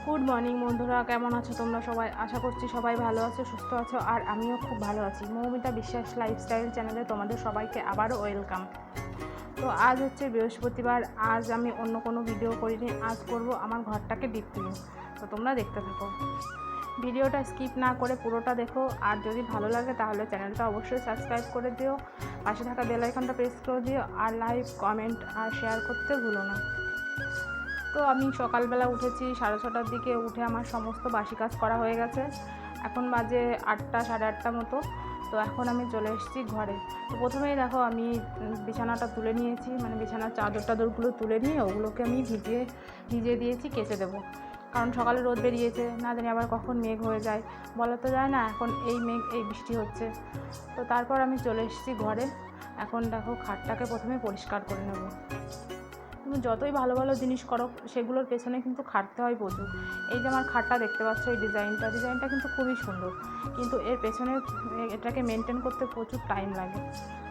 Good morning বন্ধুরা, কেমন আছো তোমরা সবাই? আশা করছি সবাই ভালো আছো, সুস্থ আছো, আর আমিও খুব ভালো আছি। মৌমিতা বিশ্বাস লাইফস্টাইল চ্যানেলে তোমাদের সবাইকে আবারও ওয়েলকাম। তো আজ হচ্ছে বৃহস্পতিবার। আজ আমি অন্য কোনো ভিডিও করিনি, আজ করব আমার ঘরটাকে ডিপ ক্লিন। তো তোমরা দেখতে থাকো, ভিডিওটা স্কিপ না করে পুরোটা দেখো। আর যদি ভালো লাগে তাহলে চ্যানেলটা অবশ্যই সাবস্ক্রাইব করে দিও, পাশে থাকা বেল আইকনটা প্রেস করে দিও, আর লাইক, কমেন্ট আর শেয়ার করতে ভুলো না। তো আমি সকালবেলা উঠেছি 6:30টার দিকে। উঠে আমার সমস্ত বাসি কাজ করা হয়ে গেছে। এখন বাজে 8টা, সাড়ে 8টা মতো। তো এখন আমি চলে এসেছি ঘরে। তো প্রথমেই দেখো আমি বিছানাটা তুলে নিয়েছি, মানে বিছানার চাদরগুলো তুলে নিয়ে ওগুলোকে আমি ভিজিয়ে দিয়েছি, কেচে দেবো। কারণ সকালে রোদ বেরিয়েছে, না জানি আবার কখন মেঘ হয়ে যায়, বলা তো যায় না। এখন এই মেঘ, এই বৃষ্টি হচ্ছে। তো তারপর আমি চলে এসেছি ঘরে। এখন দেখো খাটটাকে প্রথমে পরিষ্কার করে নেব। তুমি যতই ভালো ভালো জিনিস করো, সেগুলোর পেছনে কিন্তু খাটতে হয় প্রচুর। এই যে আমার খাটটা দেখতে পাচ্ছ, এই ডিজাইনটা কিন্তু খুবই সুন্দর, কিন্তু এর পেছনে এটাকে মেনটেন করতে প্রচুর টাইম লাগে।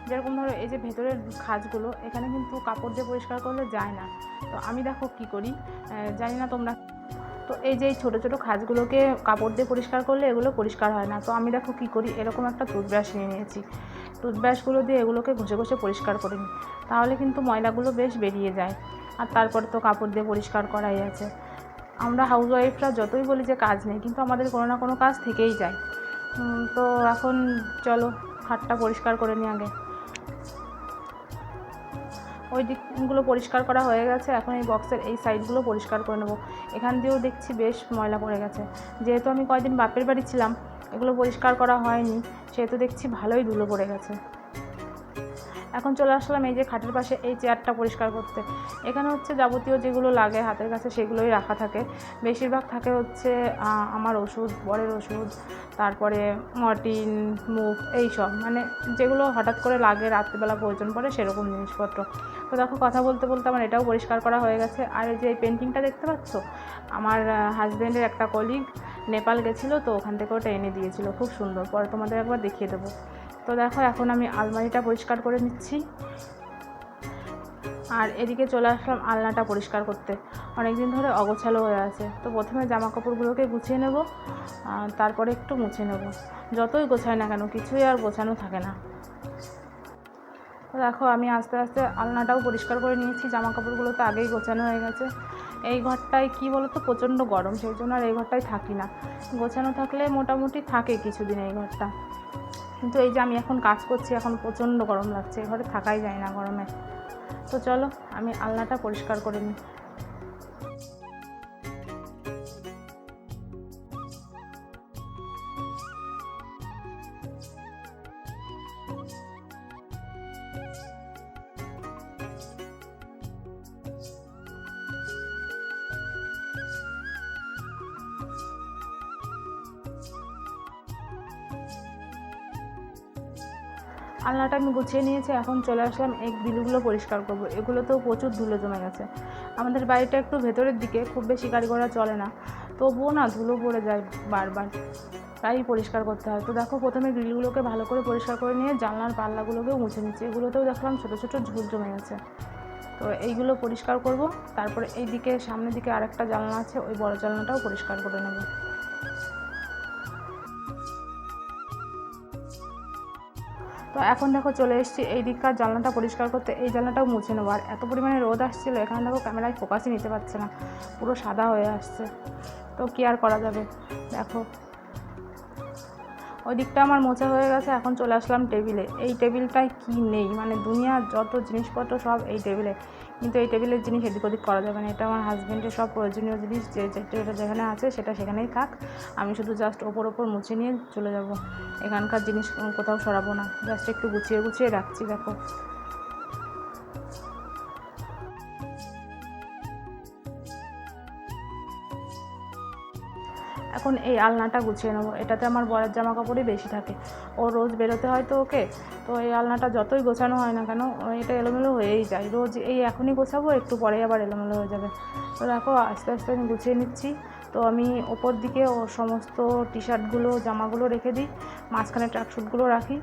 যেরকম ধরো এই যে ভেতরের খাঁজগুলো, এখানে কিন্তু কাপড় দিয়ে পরিষ্কার করলে যায় না। তো আমি দেখো কি করি, জানি না তোমরা। তো এই যে ছোটো ছোটো খাঁজগুলোকে কাপড় দিয়ে পরিষ্কার করলে এগুলো পরিষ্কার হয় না। তো আমি দেখো কি করি, এরকম একটা টুথব্রাশ নিয়ে নিয়েছি। টুথব্রাশগুলো দিয়ে এগুলোকে ঘষে ঘষে পরিষ্কার করে নিই, তাহলে কিন্তু ময়লাগুলো বেশ বেরিয়ে যায়। আর তারপরে তো কাপড় দিয়ে পরিষ্কার করাই আছে। আমরা হাউসওয়াইফরা যতই বলি যে কাজ নেই, কিন্তু আমাদের কোনো না কোনো কাজ থেকেই যায়। তো এখন চলো খাটটা পরিষ্কার করে নিই আগে। ওই দিকগুলো পরিষ্কার করা হয়ে গেছে। এখন এই বক্সের এই সাইডগুলো পরিষ্কার করে নেবো। এখান দিয়েও দেখছি বেশ ময়লা পড়ে গেছে। যেহেতু আমি কয়েকদিন বাপের বাড়ি ছিলাম, এগুলো পরিষ্কার করা হয়নি, সেহেতু দেখছি ভালোই ধুলো পড়ে গেছে। এখন চলে আসলাম এই যে খাটের পাশে এই চেয়ারটা পরিষ্কার করতে। এখানে হচ্ছে যাবতীয় যেগুলো লাগে হাতের কাছে, সেগুলোই রাখা থাকে। বেশিরভাগ থাকে হচ্ছে আমার ওষুধ, বরের ওষুধ, তারপরে মর্টিন, মুভ, এইসব, মানে যেগুলো হঠাৎ করে লাগে, রাত্রিবেলা প্রয়োজন পড়ে, সেরকম জিনিসপত্র। তো দেখো কথা বলতে বলতে আমার এটাও পরিষ্কার করা হয়ে গেছে। আর এই যে এই পেন্টিংটা দেখতে পাচ্ছ, আমার হাজব্যান্ডের একটা কলিগ নেপাল গেছিলো, তো ওখান থেকে ওটা এনে দিয়েছিলো, খুব সুন্দর। পরে তোমাদের একবার দেখিয়ে দেবো। তো দেখো এখন আমি আলমারিটা পরিষ্কার করে নিচ্ছি। আর এদিকে চলে আসলাম আলনাটা পরিষ্কার করতে। অনেক দিন ধরে অগোছালো হয়ে আছে। তো প্রথমে জামা কাপড়গুলোকে গুছিয়ে নেব, তারপরে একটু মুছে নেব। যতই গোছাই না কেন, কিছুই আর গোছানো থাকে না। তো দেখো আমি আস্তে আস্তে আলনাটাও পরিষ্কার করে নিয়েছি। জামা কাপড়গুলো তো আগেই গোছানো হয়ে গেছে। এই ঘরটায় কী বলো তো, প্রচণ্ড গরম, সেই জন্য আর এই ঘরটায় থাকি না। গোছানো থাকলে মোটামুটি থাকে কিছুদিন এই ঘরটা। কিন্তু এই যে আমি এখন কাজ করছি, এখন প্রচণ্ড গরম লাগছে, ঘরে থাকাই যায় না গরমে। তো চলো আমি আলনাটা পরিষ্কার করে নিই। আলনাটা আমি গুছিয়ে নিয়েছি। এখন চলে আসলাম এই গ্রিলগুলো পরিষ্কার করব। এগুলোতেও প্রচুর ধুলো জমে গেছে। আমাদের বাড়িটা একটু ভেতরের দিকে, খুব বেশি গাড়ি ঘোড়া চলে না, তবুও না ধুলো পড়ে যায় বারবার, তাই পরিষ্কার করতে হয়। তো দেখো প্রথমে গ্রিলগুলোকে ভালো করে পরিষ্কার করে নিয়ে জানলার পাল্লাগুলোকেও মুছে নিচ্ছি। এগুলোতেও দেখলাম ছোটো ছোটো ঝুল জমে গেছে। তো এইগুলো পরিষ্কার করব। তারপরে এই দিকে সামনের দিকে আরেকটা জানলা আছে, ওই বড় জানলাটাও পরিষ্কার করে নেব। তো এখন দেখো চলে এসেছি এই দিককার জানলাটা পরিষ্কার করতে। এই জানলাটাও মুছে নেবো। আর এত পরিমাণে রোদ আসছিলো, এখানে দেখো ক্যামেরায় ফোকাসই নিতে পারছে না, পুরো সাদা হয়ে আসছে। তো কী আর করা যাবে, দেখো ওই দিকটা আমার মোছা হয়ে গেছে। এখন চলে আসলাম টেবিলে। এই টেবিলটায় কি নেই, মানে দুনিয়ার যত জিনিসপত্র সব এই টেবিলে, কিন্তু এই টেবিলের জিনিস এদিক ওদিক করা যাবে না। এটা আমার হাজব্যান্ডের সব প্রয়োজনীয় জিনিস, যেটা যেখানে আছে সেটা সেখানেই থাক। আমি শুধু জাস্ট ওপর মুছে নিয়ে চলে যাব। এখানকার জিনিস কোথাও সরাবো না, জাস্ট একটু গুছিয়ে গুছিয়ে রাখছি। দেখো এখন এই আলনাটা গুছিয়ে নেবো। এটাতে আমার বরের জামা কাপড়ই বেশি থাকে, ও রোজ বেরোতে হয় তো ওকে। তো এই আলনাটা যতই গোছানো হয় না কেন, এটা এলোমেলো হয়েই যায়। রোজ এই এখনই গোছাবো, একটু পরেই আবার এলোমেলো হয়ে যাবে। তো দেখো আস্তে আস্তে আমি গুছিয়ে নিচ্ছি। তো আমি ওপর দিকে ও সমস্ত টি শার্টগুলো, জামাগুলো রেখে দিই, মাঝখানে ট্র্যাকস্যুটগুলো রাখি,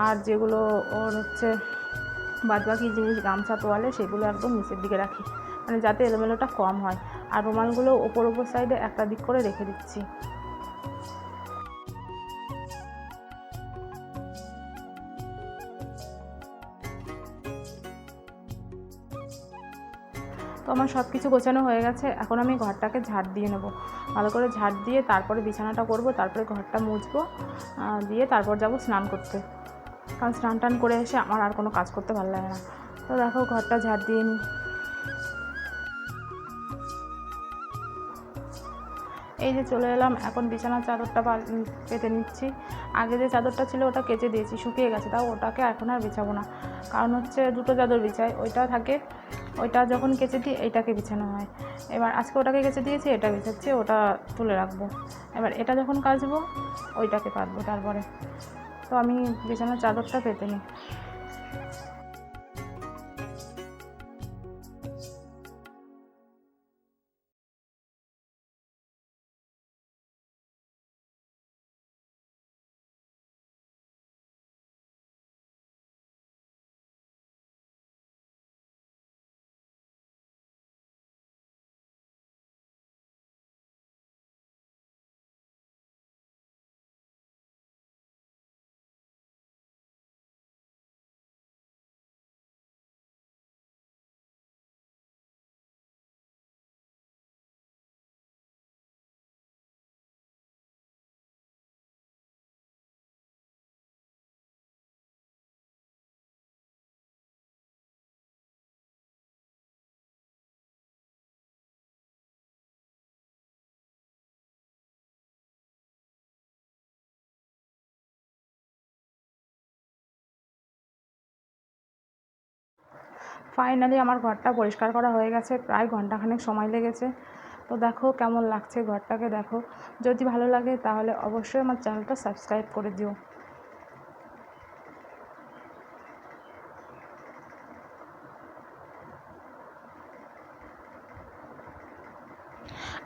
আর যেগুলো ওর হচ্ছে বাদবাকি জিনিস, গামছা, তোয়ালে, সেগুলো একদম নিচের দিকে রাখি, মানে যাতে এলোমেলোটা কম হয়। আর রুমালগুলো ওপর সাইডে একটা দিক করে রেখে দিচ্ছি। তো আমার সব কিছু গোছানো হয়ে গেছে। এখন আমি ঘরটাকে ঝাড় দিয়ে নেব, ভালো করে ঝাড় দিয়ে তারপরে বিছানাটা করব, তারপরে ঘরটা মুছবো, দিয়ে তারপর যাব স্নান করতে। কারণ স্নান টান করে এসে আমার আর কোনো কাজ করতে ভালো লাগে না। তো দেখো ঘরটা ঝাড় দিয়ে নিই। এই যে চলে এলাম, এখন বিছানার চাদরটা পেতে নিচ্ছি। আগে যে চাদরটা ছিল ওটা কেচে দিয়েছি, শুকিয়ে গেছে, তাও ওটাকে এখন আর বিছাবো না। কারণ হচ্ছে দুটো চাদর বিছাই, ওইটা থাকে, ওইটা যখন কেচে দিই এইটাকে বিছানো হয়। এবার আজকে ওটাকে কেচে দিয়েছি, এটা বিছাচ্ছি, ওটা তুলে রাখবো। এবার এটা যখন কাচবো ওইটাকে পাতবো তারপরে। তো আমি বিছানার চাদরটা পেতে নিই। ফাইনালি আমার ঘরটা পরিষ্কার করা হয়ে গেছে, প্রায় ঘন্টাখানেক সময় লেগেছে। তো দেখো কেমন লাগছে ঘরটাকে, দেখো। যদি ভালো লাগে তাহলে অবশ্যই আমার চ্যানেলটা সাবস্ক্রাইব করে দিও।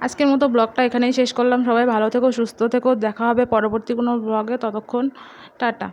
আজকের মতো ব্লগটা এখানেই শেষ করলাম। সবাই ভালো থেকো, সুস্থ থেকো, দেখা হবে পরবর্তী কোনো ব্লগে। ততক্ষণ টাটা।